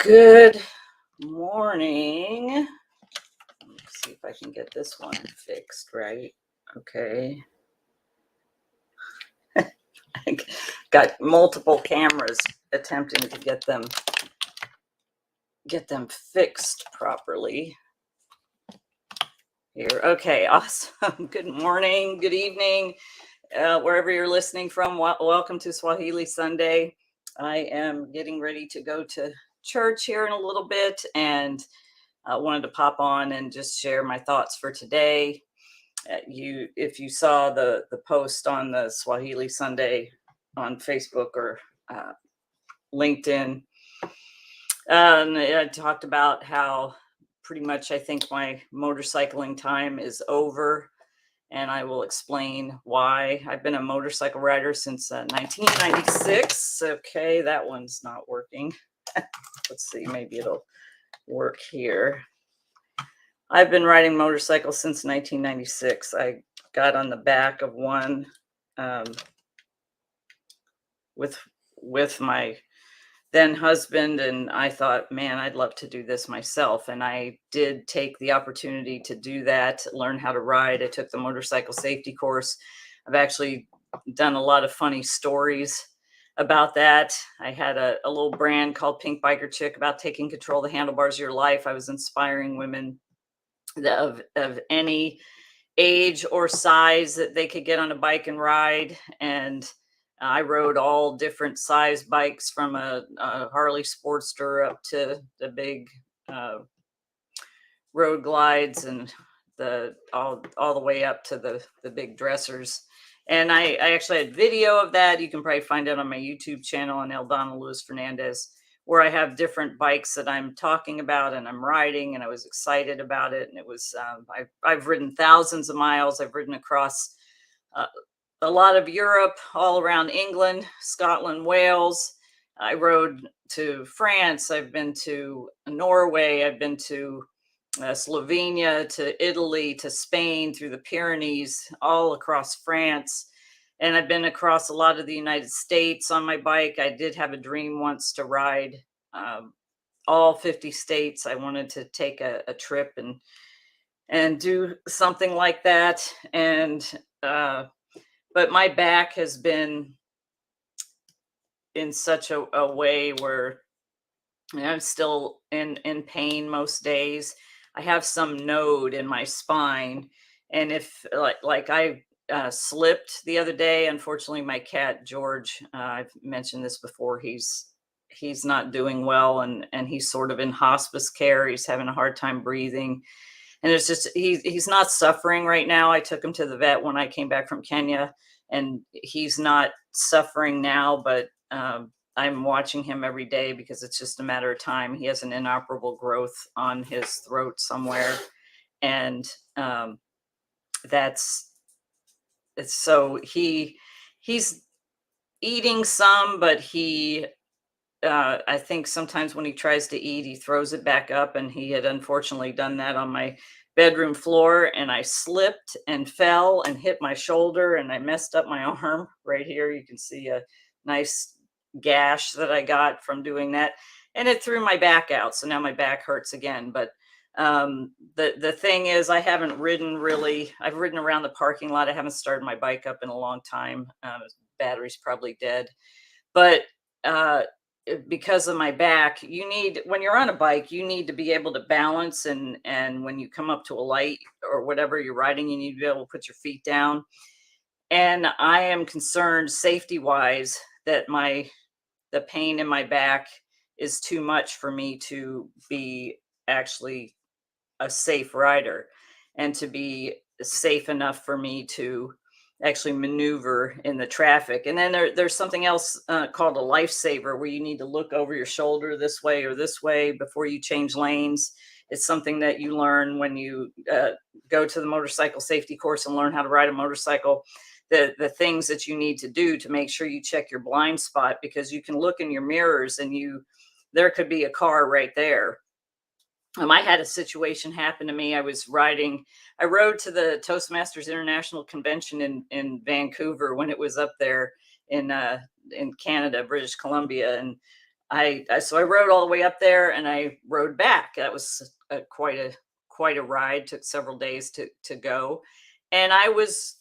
Good morning. Let's see if I can get this one fixed right. Okay. I got multiple cameras attempting to get them fixed properly. Here. Okay, awesome. Good morning, good evening, wherever you're listening from. Welcome to Swahili Sunday. I am getting ready to go to church here in a little bit, and I wanted to pop on and just share my thoughts for today. If you saw the post on the Swahili Sunday on Facebook or LinkedIn, I talked about how pretty much I think my motorcycling time is over, and I will explain why. I've been a motorcycle rider since 1996. Okay, that one's not working. Let's see, maybe it'll work here. I've been riding motorcycles since 1996. I got on the back of one with my then husband, and I thought, man, I'd love to do this myself. And I did take the opportunity to do that, learn how to ride. I took the motorcycle safety course. I've actually done a lot of funny stories about that. I had a little brand called Pink Biker Chick about taking control of the handlebars of your life. I was inspiring women of any age or size that they could get on a bike and ride. And I rode all different size bikes, from a Harley Sportster up to the big road glides, and all the way up to the big dressers. And I actually had video of that. You can probably find it on my YouTube channel on Eldana Luis Fernandez, where I have different bikes that I'm talking about and I'm riding, and I was excited about it. And it was, I've ridden thousands of miles. I've ridden across a lot of Europe, all around England, Scotland, Wales. I rode to France. I've been to Norway. I've been to Slovenia, to Italy, to Spain, through the Pyrenees, all across France. And I've been across a lot of the United States on my bike. I did have a dream once to ride all 50 states. I wanted to take a trip and do something like that. And but my back has been in such a way where I'm still in pain most days. I have some node in my spine, and if I slipped the other day. Unfortunately, my cat George, I've mentioned this before, he's not doing well, and he's sort of in hospice care. He's having a hard time breathing, and it's just he's not suffering right now. I took him to the vet when I came back from Kenya, and he's not suffering now, but I'm watching him every day because it's just a matter of time. He has an inoperable growth on his throat somewhere, and so he's eating some, but I think sometimes when he tries to eat, he throws it back up, and he had unfortunately done that on my bedroom floor, and I slipped and fell and hit my shoulder, and I messed up my arm right here. You can see a nice gash that I got from doing that, and it threw my back out. So now my back hurts again. But the thing is, I haven't ridden really. I've ridden around the parking lot. I haven't started my bike up in a long time. Battery's probably dead, but because of my back, when you're on a bike, you need to be able to balance, and when you come up to a light or whatever you're riding, you need to be able to put your feet down. And I am concerned, safety wise, that the pain in my back is too much for me to be actually a safe rider, and to be safe enough for me to actually maneuver in the traffic. And then there's something else called a lifesaver, where you need to look over your shoulder this way or this way before you change lanes. It's something that you learn when you go to the motorcycle safety course and learn how to ride a motorcycle. The things that you need to do to make sure you check your blind spot, because you can look in your mirrors and there could be a car right there. I had a situation happen to me. I rode to the Toastmasters International Convention in Vancouver when it was up there in Canada, British Columbia. And so I rode all the way up there and I rode back. That was quite a ride. Took several days to go, and I was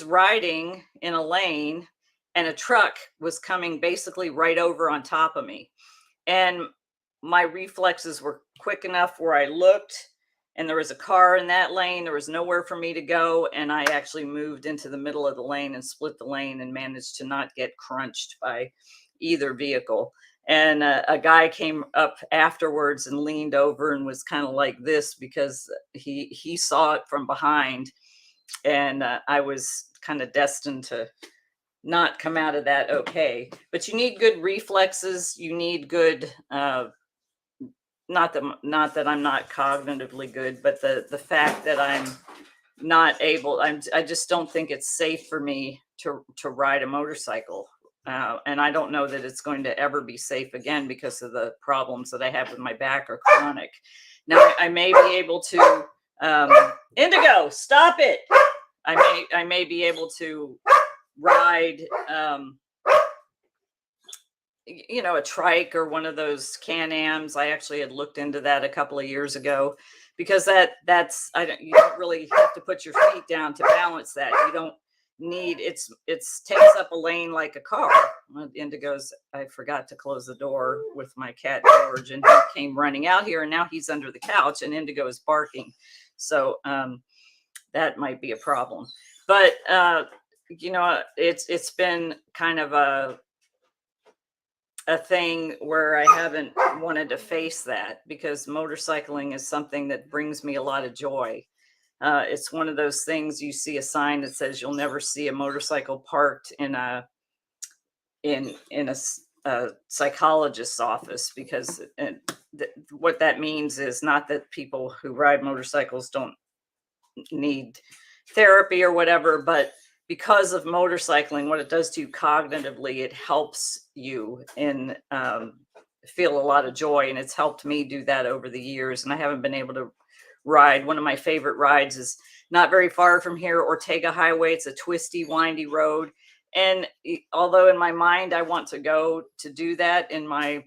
riding in a lane, and a truck was coming basically right over on top of me, and my reflexes were quick enough where I looked and there was a car in that lane. There was nowhere for me to go. And I actually moved into the middle of the lane and split the lane and managed to not get crunched by either vehicle. And a guy came up afterwards and leaned over and was kind of like this because he saw it from behind. And I was kind of destined to not come out of that okay. But you need good reflexes. You need good not that I'm not cognitively good, but the fact that I'm not able, I just don't think it's safe for me to ride a motorcycle. And I don't know that it's going to ever be safe again because of the problems that I have with my back are chronic. Now I may be able to Indigo, stop it. I may be able to ride a trike or one of those Can-Ams. I actually had looked into that a couple of years ago because you don't really have to put your feet down to balance that. You don't need it's takes up a lane like a car. Indigo's, I forgot to close the door with my cat George, and he came running out here, and now he's under the couch, and Indigo is barking. So that might be a problem. But it's been kind of a thing where I haven't wanted to face that because motorcycling is something that brings me a lot of joy. It's one of those things you see a sign that says you'll never see a motorcycle parked in a psychologist's office because what that means is not that people who ride motorcycles don't need therapy or whatever, but because of motorcycling, what it does to you cognitively, it helps you in feel a lot of joy, and it's helped me do that over the years. And I haven't been able to ride. One of my favorite rides is not very far from here, Ortega Highway. It's a twisty, windy road, and although in my mind I want to go to do that, in my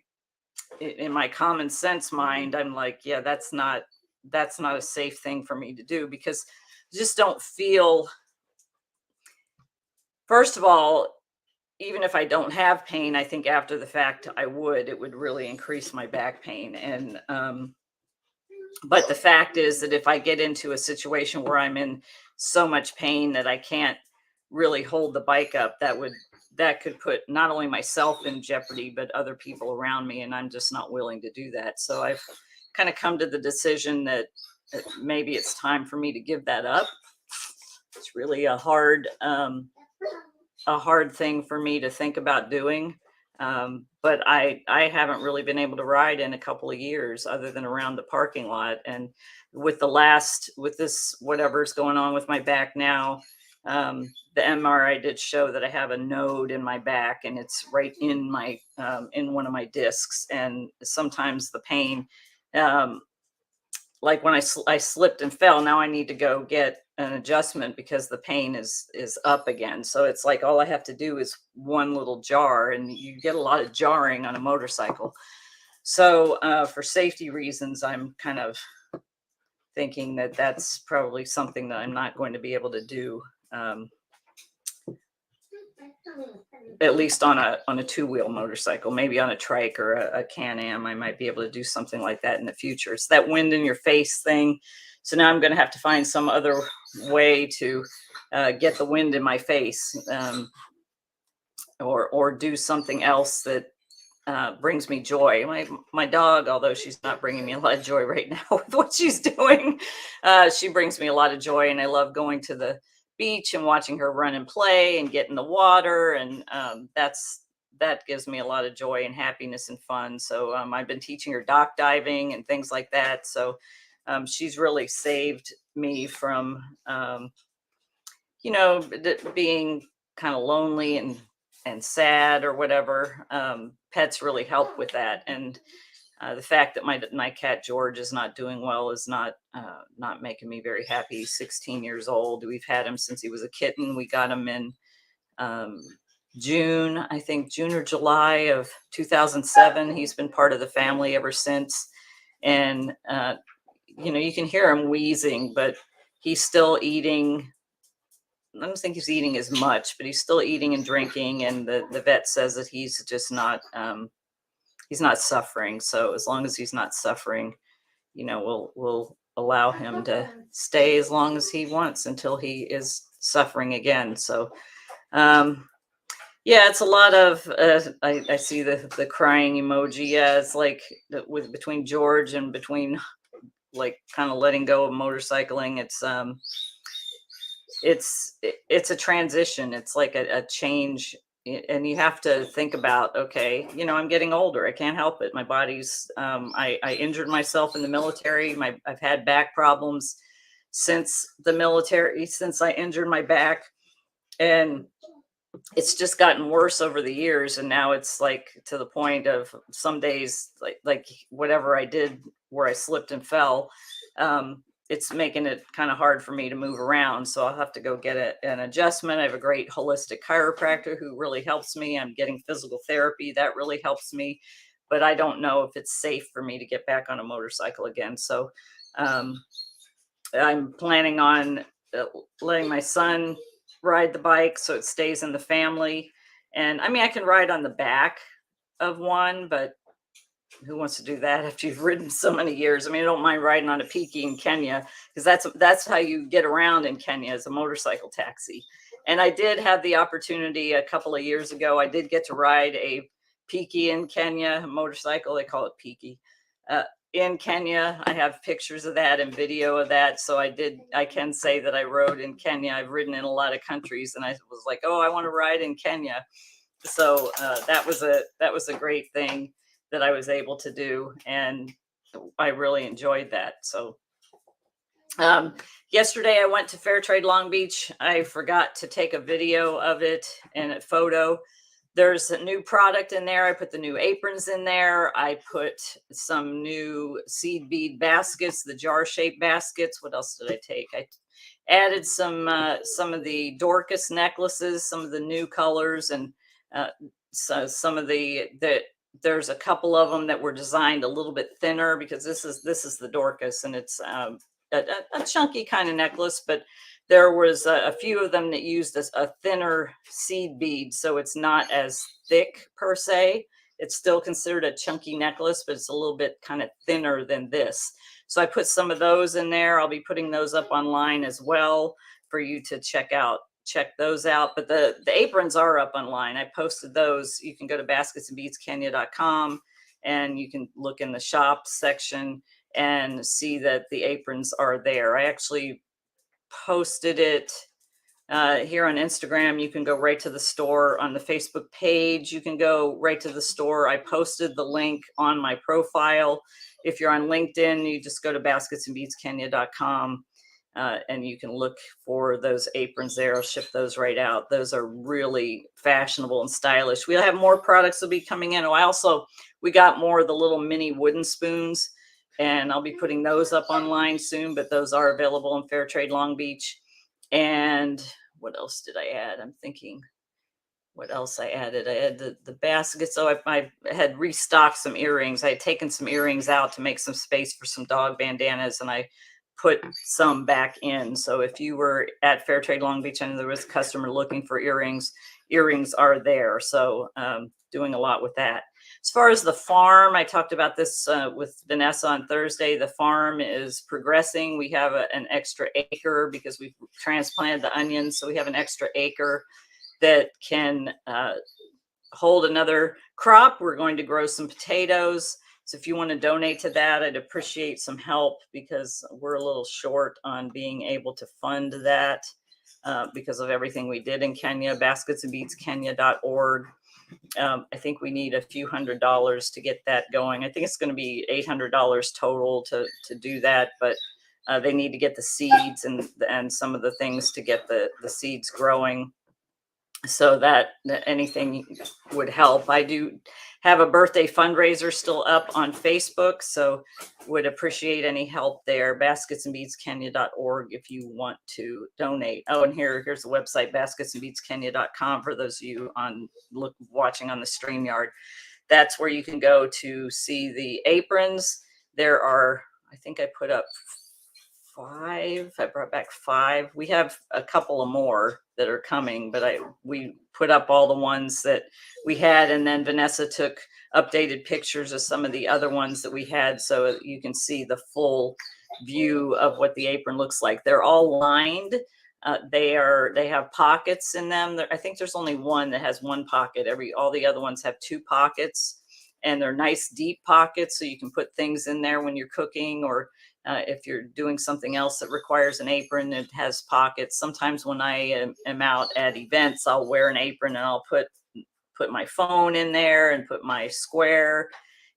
common sense mind, I'm like, yeah, that's not a safe thing for me to do because I just don't feel. First of all, even if I don't have pain, I think after the fact it would really increase my back pain. And but the fact is that if I get into a situation where I'm in so much pain that I can't really hold the bike up, that could put not only myself in jeopardy, but other people around me. And I'm just not willing to do that. So I've kind of come to the decision that maybe it's time for me to give that up. It's really a hard thing for me to think about doing. But I haven't really been able to ride in a couple of years other than around the parking lot. And with this, whatever's going on with my back now, the MRI did show that I have a node in my back and it's right in my, in one of my discs. And sometimes the pain, like when I slipped and fell, now I need to go get an adjustment because the pain is up again. So it's like all I have to do is one little jar, and you get a lot of jarring on a motorcycle. So for safety reasons, I'm kind of thinking that that's probably something that I'm not going to be able to do, at least on a two-wheel motorcycle. Maybe on a trike or a Can-Am, I might be able to do something like that in the future. It's that wind in your face thing. So now I'm going to have to find some other way to get the wind in my face, or do something else that brings me joy. My dog, although she's not bringing me a lot of joy right now with what she's doing, she brings me a lot of joy, and I love going to the beach and watching her run and play and get in the water, and that gives me a lot of joy and happiness and fun. So I've been teaching her dock diving and things like that. So she's really saved me from being kind of lonely and sad or whatever. Pets really help with that. And the fact that my cat George is not doing well is not making me very happy. He's 16 years old. We've had him since he was a kitten. We got him in June, I think June or July of 2007. He's been part of the family ever since. And, you can hear him wheezing, but he's still eating. I don't think he's eating as much, but he's still eating and drinking. And the vet says that he's just not, he's not suffering. So as long as he's not suffering, we'll allow him to stay as long as he wants until he is suffering again. So, yeah, it's a lot of. I see the crying emoji. Yeah, it's like with between George and between like kind of letting go of motorcycling. It's a transition. It's like a change, and you have to think about, okay, I'm getting older. I can't help it. My body's. I injured myself in the military. I've had back problems since the military, since I injured my back, and it's just gotten worse over the years. And now it's like to the point of some days, like whatever I did where I slipped and fell, it's making it kind of hard for me to move around. So I'll have to go get an adjustment. I have a great holistic chiropractor who really helps me. I'm getting physical therapy that really helps me, but I don't know if it's safe for me to get back on a motorcycle again. So I'm planning on letting my son ride the bike so it stays in the family. And I mean, I can ride on the back of one, but who wants to do that after you've ridden so many years? I mean, I don't mind riding on a Peaky in Kenya, because that's how you get around in Kenya, is a motorcycle taxi. And I did have the opportunity a couple of years ago. I did get to ride a Peaky in Kenya, a motorcycle. They call it Peaky. In Kenya, I have pictures of that and video of that. So I can say that I rode in Kenya. I've ridden in a lot of countries, and I was like, oh, I want to ride in Kenya. So that was a great thing that I was able to do, and I really enjoyed that. So yesterday I went to Fairtrade Long Beach. I forgot to take a video of it and a photo. There's a new product in there. I put the new aprons in there. I put some new seed bead baskets, the jar shaped baskets. What else did I take? I added some of the Dorcas necklaces, some of the new colors, and so some of there's a couple of them that were designed a little bit thinner, because this is the Dorcas, and it's a chunky kind of necklace, but there was a few of them that used a thinner seed bead, so it's not as thick per se. It's still considered a chunky necklace, but it's a little bit kind of thinner than this. So I put some of those in there. I'll be putting those up online as well for you to check those out. But the aprons are up online. I posted those. You can go to basketsandbeadskenya.com, and you can look in the shop section and see that the aprons are there. I actually posted it here on Instagram. You can go right to the store. On the Facebook page, you can go right to the store. I posted the link on my profile. If you're on LinkedIn, you just go to basketsandbeadskenya.com. And you can look for those aprons there. I'll ship those right out. Those are really fashionable and stylish. We'll have more products will be coming in. We got more of the little mini wooden spoons, and I'll be putting those up online soon, but those are available in Fairtrade Long Beach. And what else did I add? I'm thinking what else I added. I had the baskets. So I had restocked some earrings. I had taken some earrings out to make some space for some dog bandanas, and I put some back in. So if you were at Fairtrade Long Beach and there was a customer looking for earrings are there. So doing a lot with that. As far as the farm, I talked about this with Vanessa on Thursday. The farm is progressing. We have an extra acre because we've transplanted the onions. So we have an extra acre that can hold another crop. We're going to grow some potatoes. So if you want to donate to that, I'd appreciate some help, because we're a little short on being able to fund that because of everything we did in Kenya. Basketsandbeadskenya.org. I think we need a few $100s to get that going. I think it's going to be $800 total to do that, but they need to get the seeds and some of the things to get the seeds growing. so that anything would help. I do have a birthday fundraiser still up on Facebook, so would appreciate any help there. basketsandbeadskenya.org if you want to donate. Oh, and here's the website, basketsandbeadskenya.com, for those of you watching on the StreamYard. That's where you can go to see the aprons. There are, I think I put up 5. I brought back 5. We have a couple of more that are coming, but we put up all the ones that we had, and then Vanessa took updated pictures of some of the other ones that we had, so you can see the full view of what the apron looks like. They're all lined. They have pockets in them. I think there's only one that has one pocket. All the other ones have 2 pockets, and they're nice deep pockets, so you can put things in there when you're cooking, or if you're doing something else that requires an apron, it has pockets. Sometimes when I am out at events, I'll wear an apron and I'll put my phone in there and put my square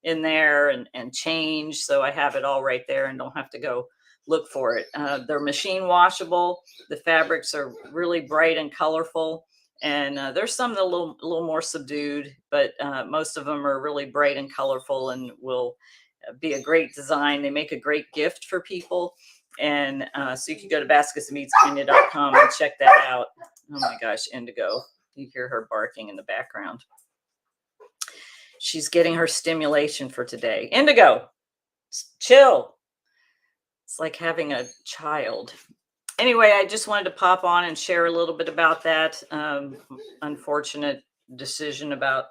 in there and change. So I have it all right there and don't have to go look for it. They're machine washable. The fabrics are really bright and colorful. And there's some that are a little more subdued, but most of them are really bright and colorful and will be a great design. They make a great gift for people. And so you can go to basketsandbeadskenya.com and check that out. Oh my gosh, Indigo. You hear her barking in the background. She's getting her stimulation for today. Indigo, chill. It's like having a child. Anyway, I just wanted to pop on and share a little bit about that unfortunate decision about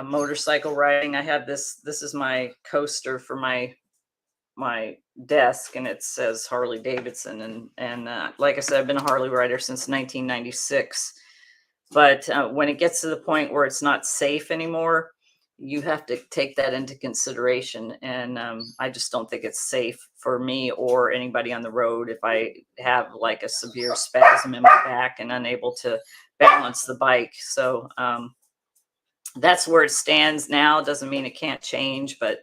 motorcycle riding. I have this is my coaster for my desk, and it says Harley Davidson, and like I said, I've been a Harley rider since 1996. But when it gets to the point where it's not safe anymore, you have to take that into consideration. And I just don't think it's safe for me or anybody on the road if I have like a severe spasm in my back and unable to balance the bike. So that's where it stands now. Doesn't mean it can't change, but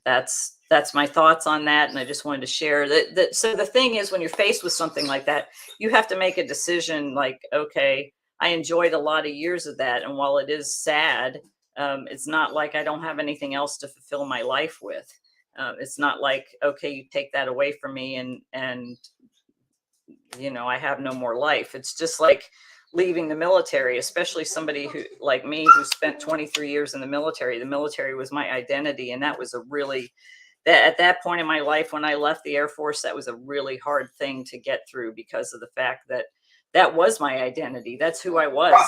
that's my thoughts on that. And I just wanted to share that. So the thing is, when you're faced with something like that, you have to make a decision like, okay, I enjoyed a lot of years of that. And while it is sad, it's not like I don't have anything else to fulfill my life with. It's not like, okay, you take that away from me and I have no more life. It's just like leaving the military, especially somebody who like me, who spent 23 years in the military. The military was my identity. And that was at that point in my life, when I left the Air Force, that was a really hard thing to get through, because of the fact that that was my identity. That's who I was.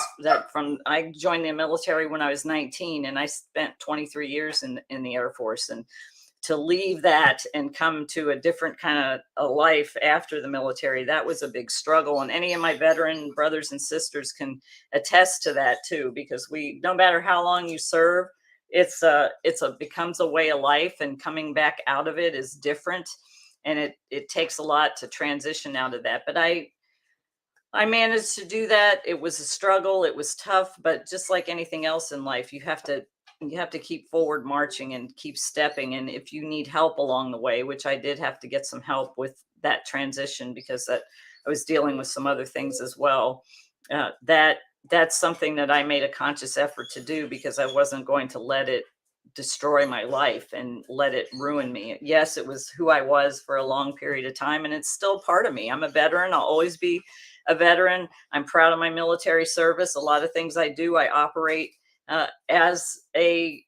I joined the military when I was 19, and I spent 23 years in the Air Force. And to leave that and come to a different kind of a life after the military, that was a big struggle. And any of my veteran brothers and sisters can attest to that too, because no matter how long you serve, it becomes a way of life, and coming back out of it is different. And it takes a lot to transition out of that. But I managed to do that. It was a struggle. It was tough, but just like anything else in life, you have to keep forward marching and keep stepping. And if you need help along the way, which I did have to get some help with that transition, because I was dealing with some other things as well. That's something that I made a conscious effort to do, because I wasn't going to let it destroy my life and let it ruin me. Yes, it was who I was for a long period of time, and it's still part of me. I'm a veteran. I'll always be a veteran. I'm proud of my military service. A lot of things I do, I operate as a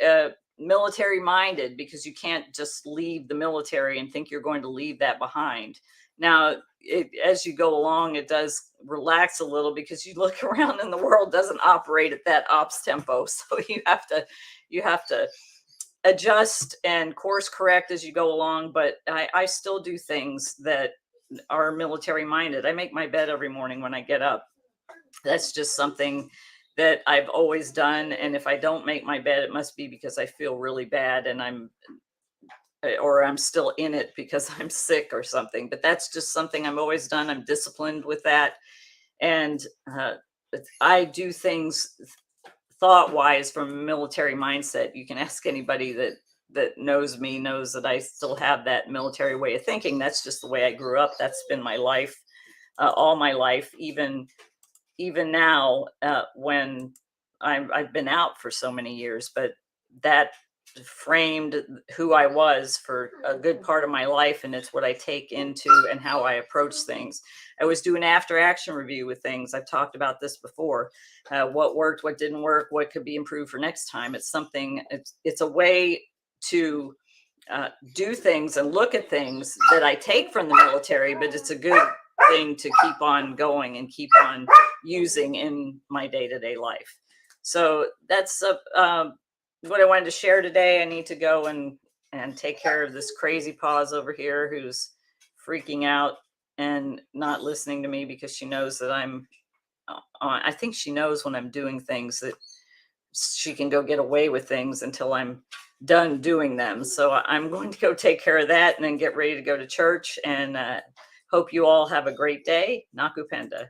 military minded, because you can't just leave the military and think you're going to leave that behind. Now, as you go along, it does relax a little, because you look around and the world doesn't operate at that ops tempo. So you have to adjust and course correct as you go along. But I still do things that are military minded. I make my bed every morning when I get up. That's just something that I've always done. And if I don't make my bed, it must be because I feel really bad and I'm still in it because I'm sick or something. But that's just something I've always done. I'm disciplined with that. And I do things thought-wise from a military mindset. You can ask anybody that knows me, knows that I still have that military way of thinking. That's just the way I grew up. That's been my life, all my life, even even now, when I've been out for so many years, but that framed who I was for a good part of my life, and it's what I take into and how I approach things. I always do an after action review with things. I've talked about this before. What worked, what didn't work, what could be improved for next time. It's something. It's a way to do things and look at things that I take from the military, but it's a good thing to keep on going and keep on using in my day-to-day life. So that's what I wanted to share today. I need to go and take care of this crazy paws over here who's freaking out and not listening to me because she knows that I'm I think she knows when I'm doing things that she can go get away with things until I'm done doing them. So I'm going to go take care of that and then get ready to go to church, and hope you all have a great day. Nakupenda.